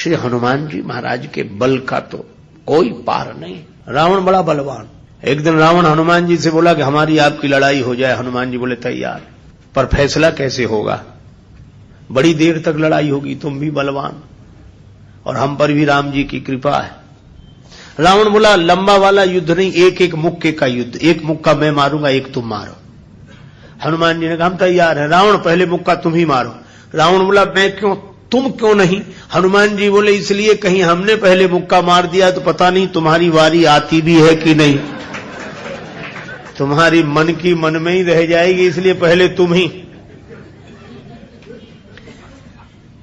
श्री हनुमान जी महाराज के बल का तो कोई पार नहीं। रावण बड़ा बलवान। एक दिन रावण हनुमान जी से बोला कि हमारी आपकी लड़ाई हो जाए। हनुमान जी बोले तैयार, पर फैसला कैसे होगा? बड़ी देर तक लड़ाई होगी, तुम भी बलवान और हम पर भी राम जी की कृपा है। रावण बोला लंबा वाला युद्ध नहीं, एक एक मुक्के का युद्ध, एक मुक्का मैं मारूंगा, एक तुम मारो। हनुमान जी ने कहा हम तैयार हैं। रावण पहले मुक्का तुम ही मारो। रावण बोला मैं क्यों, तुम क्यों नहीं? हनुमान जी बोले इसलिए कहीं हमने पहले मुक्का मार दिया तो पता नहीं तुम्हारी वारी आती भी है कि नहीं, तुम्हारी मन की मन में ही रह जाएगी, इसलिए पहले तुम ही।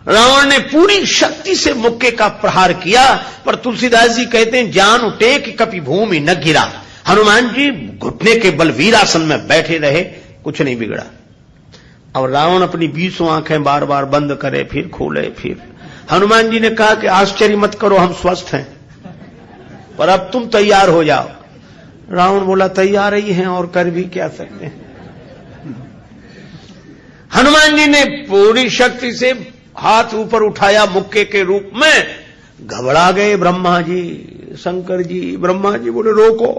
रावण ने पूरी शक्ति से मुक्के का प्रहार किया, पर तुलसीदास जी कहते हैं जान उठे कि कभी भूमि न गिरा। हनुमान जी घुटने के बल वीरासन में बैठे रहे, कुछ नहीं बिगड़ा। और रावण अपनी 20 आंखें बार बार बंद करे, फिर खोले, फिर। हनुमान जी ने कहा कि आश्चर्य मत करो, हम स्वस्थ हैं, पर अब तुम तैयार हो जाओ। रावण बोला तैयार ही हैं और कर भी क्या सकते हैं। हनुमान जी ने पूरी शक्ति से हाथ ऊपर उठाया मुक्के के रूप में। घबरा गए ब्रह्मा जी, शंकर जी। ब्रह्मा जी बोले रोको,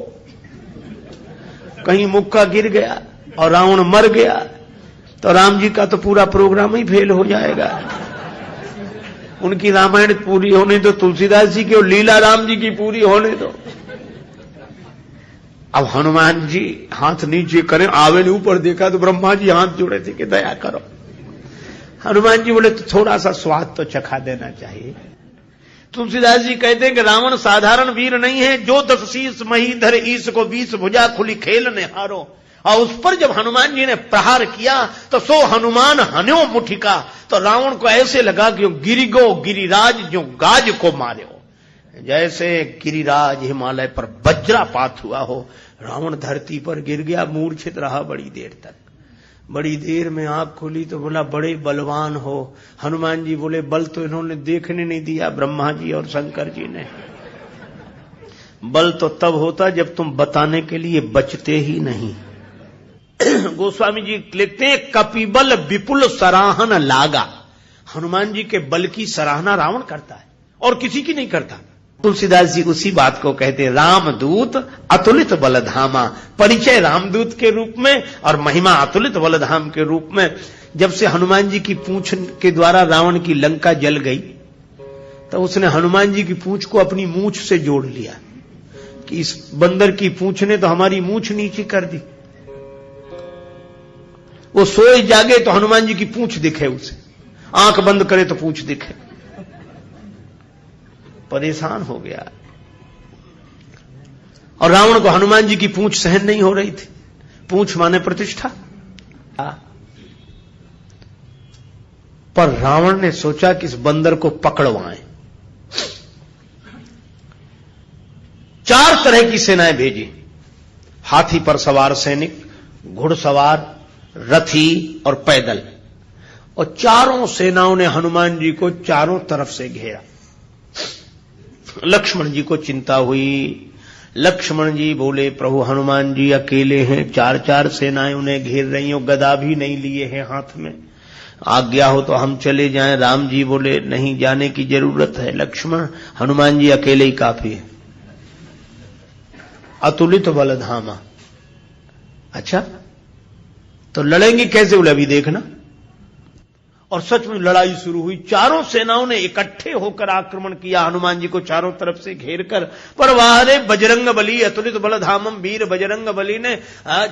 कहीं मुक्का गिर गया और रावण मर गया तो राम जी का तो पूरा प्रोग्राम ही फेल हो जाएगा। उनकी रामायण पूरी होने दो, तुलसीदास जी की और लीला राम जी की पूरी होने दो। अब हनुमान जी हाथ नीचे करें, आवे ने ऊपर देखा तो ब्रह्मा जी हाथ जोड़े थे कि दया करो। हनुमान जी बोले तो थोड़ा सा स्वाद तो चखा देना चाहिए। तुलसीदास जी कहते हैं कि रावण साधारण वीर नहीं है, जो 10 शीस मही धर ईस को 20 भुजा खुली खेलने हारो। और उस पर जब हनुमान जी ने प्रहार किया तो सो हनुमान हन्यो मुठिका, तो रावण को ऐसे लगा कि गिरिगो गिरिराज जो गाज को मारे हो, जैसे गिरिराज हिमालय पर वज्रापात हुआ हो। रावण धरती पर गिर गया, मूर्छित रहा बड़ी देर तक। बड़ी देर में आंख खुली तो बोला बड़े बलवान हो। हनुमान जी बोले बल तो इन्होंने देखने नहीं दिया, ब्रह्मा जी और शंकर जी ने। बल तो तब होता जब तुम बताने के लिए बचते ही नहीं। गोस्वामी जी लिखते हैं कपिबल विपुल सराहन लागा। हनुमान जी के बल की सराहना रावण करता है और किसी की नहीं करता। तुलसीदास जी उसी बात को कहते हैं रामदूत अतुलित बलधामा। परिचय रामदूत के रूप में और महिमा अतुलित बलधाम के रूप में। जब से हनुमान जी की पूंछ के द्वारा रावण की लंका जल गई तो उसने हनुमान जी की पूंछ को अपनी मूंछ से जोड़ लिया कि इस बंदर की पूंछ ने तो हमारी मूंछ नीची कर दी। वो सोए जागे तो हनुमान जी की पूंछ दिखे उसे, आंख बंद करे तो पूंछ दिखे। परेशान हो गया। और रावण को हनुमान जी की पूंछ सहन नहीं हो रही थी। पूंछ माने प्रतिष्ठा। पर रावण ने सोचा कि इस बंदर को पकड़वाएं। 4 तरह की सेनाएं भेजी। हाथी पर सवार सैनिक, घुड़सवार, रथी और पैदल। और चारों सेनाओं ने हनुमान जी को चारों तरफ से घेरा। लक्ष्मण जी को चिंता हुई। लक्ष्मण जी बोले प्रभु हनुमान जी अकेले हैं, 4 सेनाएं उन्हें घेर रही हो, गदा भी नहीं लिए हैं हाथ में, आज्ञा हो तो हम चले जाएं। राम जी बोले नहीं, जाने की जरूरत है लक्ष्मण, हनुमान जी अकेले ही काफी है। अतुलित बलधामा। अच्छा तो लड़ेंगे कैसे? बोले अभी देखना। और सच में लड़ाई शुरू हुई। चारों सेनाओं ने इकट्ठे होकर आक्रमण किया हनुमान जी को चारों तरफ से घेर कर। पर वारे बजरंग बली अतुलित बलधामम, वीर बजरंग बली ने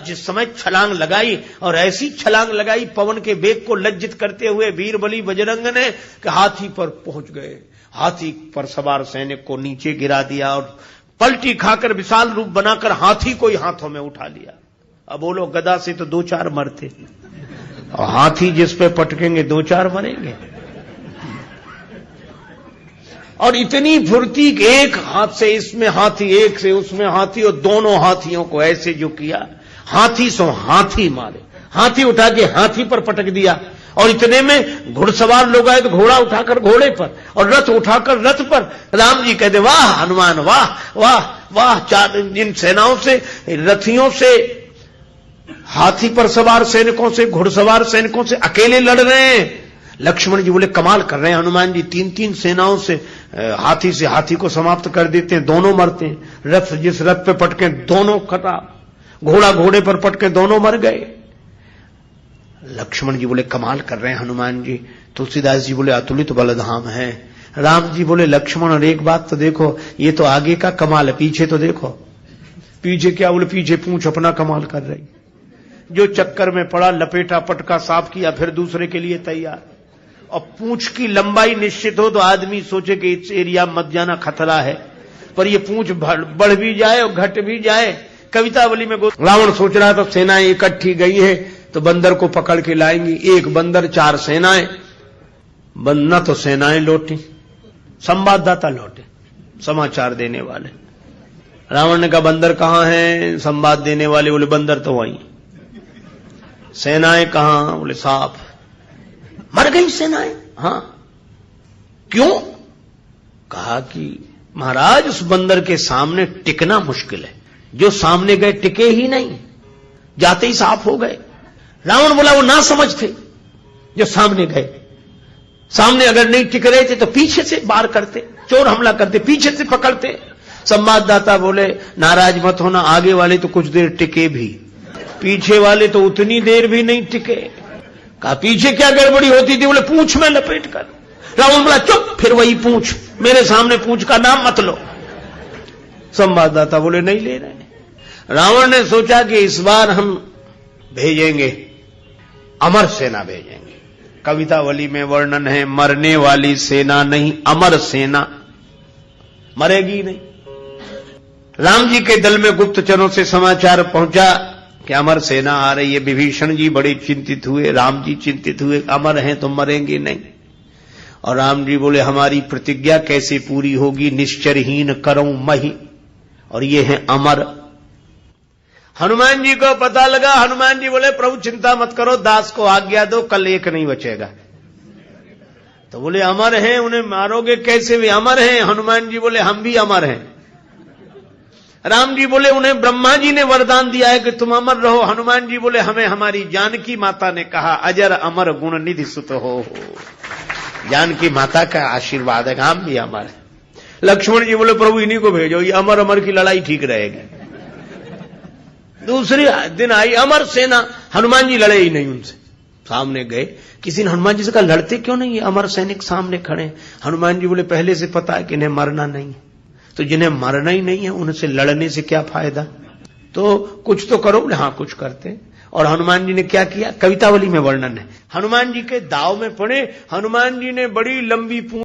जिस समय छलांग लगाई और ऐसी छलांग लगाई पवन के वेग को लज्जित करते हुए वीर बली बजरंग ने कि हाथी पर पहुंच गए। हाथी पर सवार सैनिक को नीचे गिरा दिया और पलटी खाकर विशाल रूप बनाकर हाथी को ही हाथों में उठा लिया। अब बोलो गदा से तो 2-4 मरते और हाथी जिस पे पटकेंगे 2-4 मरेंगे। और इतनी फुर्ती कि एक हाथ से इसमें हाथी, एक से उसमें हाथी, और दोनों हाथियों को ऐसे जो किया, हाथी सो हाथी मारे। हाथी उठा के हाथी पर पटक दिया। और इतने में घुड़सवार लोग आए तो घोड़ा उठाकर घोड़े पर और रथ उठाकर रथ पर। राम जी कहते वाह हनुमान वाह वाह वाह। 4 इन सेनाओं से, रथियों से, हाथी पर सवार सैनिकों से, घुड़सवार सैनिकों से अकेले लड़ रहे हैं। लक्ष्मण जी बोले कमाल कर रहे हैं हनुमान जी, 3-3 सेनाओं से हाथी को समाप्त कर देते हैं, दोनों मरते हैं। रथ जिस रथ पे पटके दोनों खराब, घोड़ा घोड़े पर पटके दोनों मर गए। लक्ष्मण जी बोले कमाल कर रहे हैं हनुमान जी। तुलसीदास जी बोले अतुलित बलधाम है। राम जी बोले लक्ष्मण और एक बात तो देखो, ये तो आगे का कमाल है, पीछे तो देखो। पीछे क्या? बोले पीछे पूंछ अपना कमाल कर रही। जो चक्कर में पड़ा, लपेटा पटका साफ किया, फिर दूसरे के लिए तैयार। और पूंछ की लंबाई निश्चित हो तो आदमी सोचे कि इस एरिया में मत जाना, खतरा है, पर ये पूंछ बढ़ भी जाए और घट भी जाए। कवितावली में रावण सोच रहा था सेनाएं इकट्ठी गई है तो बंदर को पकड़ के लाएंगी। एक बंदर 4 सेनाएं, न तो सेनाएं लौटी, संवाददाता लौटे, समाचार देने वाले। रावण ने कहा बंदर कहां है? संवाद देने वाले बोले बंदर तो वहीं। सेनाएं कहां? बोले साफ मर गई सेनाएं। हां, क्यों? कहा कि महाराज उस बंदर के सामने टिकना मुश्किल है, जो सामने गए टिके ही नहीं, जाते ही साफ हो गए। रावण बोला वो ना समझ थे जो सामने गए, सामने अगर नहीं टिक रहे थे तो पीछे से वार करते, चोर हमला करते, पीछे से पकड़ते। संवाददाता बोले नाराज मत होना, आगे वाले तो कुछ देर टिके भी, पीछे वाले तो उतनी देर भी नहीं टिके। कहा पीछे क्या गड़बड़ी होती थी? बोले पूंछ में लपेट कर। रावण बोला चुप, फिर वही पूंछ, मेरे सामने पूंछ का नाम मत लो। संवाददाता बोले नहीं ले रहे। रावण ने सोचा कि इस बार हम भेजेंगे, अमर सेना भेजेंगे। कवितावली में वर्णन है मरने वाली सेना नहीं, अमर सेना, मरेगी नहीं। राम जी के दल में गुप्तचरों से समाचार पहुंचा कि अमर सेना आ रही है। विभीषण जी बड़े चिंतित हुए, राम जी चिंतित हुए, अमर हैं तो मरेंगे नहीं। और राम जी बोले हमारी प्रतिज्ञा कैसे पूरी होगी? निश्चरहीन करऊं मही, और ये है अमर। हनुमान जी को पता लगा। हनुमान जी बोले प्रभु चिंता मत करो, दास को आज्ञा दो, कल एक नहीं बचेगा। तो बोले अमर हैं, उन्हें मारोगे कैसे? वे अमर हैं। हनुमान जी बोले हम भी अमर हैं। राम जी बोले उन्हें ब्रह्मा जी ने वरदान दिया है कि तुम अमर रहो। हनुमान जी बोले हमें हमारी जानकी माता ने कहा अजर अमर गुण निधि सुत हो। जानकी माता का आशीर्वाद है, हम भी अमर है। लक्ष्मण जी बोले प्रभु इन्हीं को भेजो, ये अमर अमर की लड़ाई ठीक रहेगी। दूसरे दिन आई अमर सेना, हनुमान जी लड़े ही नहीं उनसे, सामने गए। किसी ने हनुमान जी से कहा लड़ते क्यों नहीं, ये अमर सैनिक सामने खड़े। हनुमान जी बोले पहले से पता है कि इन्हें मरना नहीं है, तो जिन्हें मरना ही नहीं है उनसे लड़ने से क्या फायदा, तो कुछ तो करो। हाँ कुछ करते। और हनुमान जी ने क्या किया? कवितावली में वर्णन है। हनुमान जी के दाव में पड़े। हनुमान जी ने बड़ी लंबी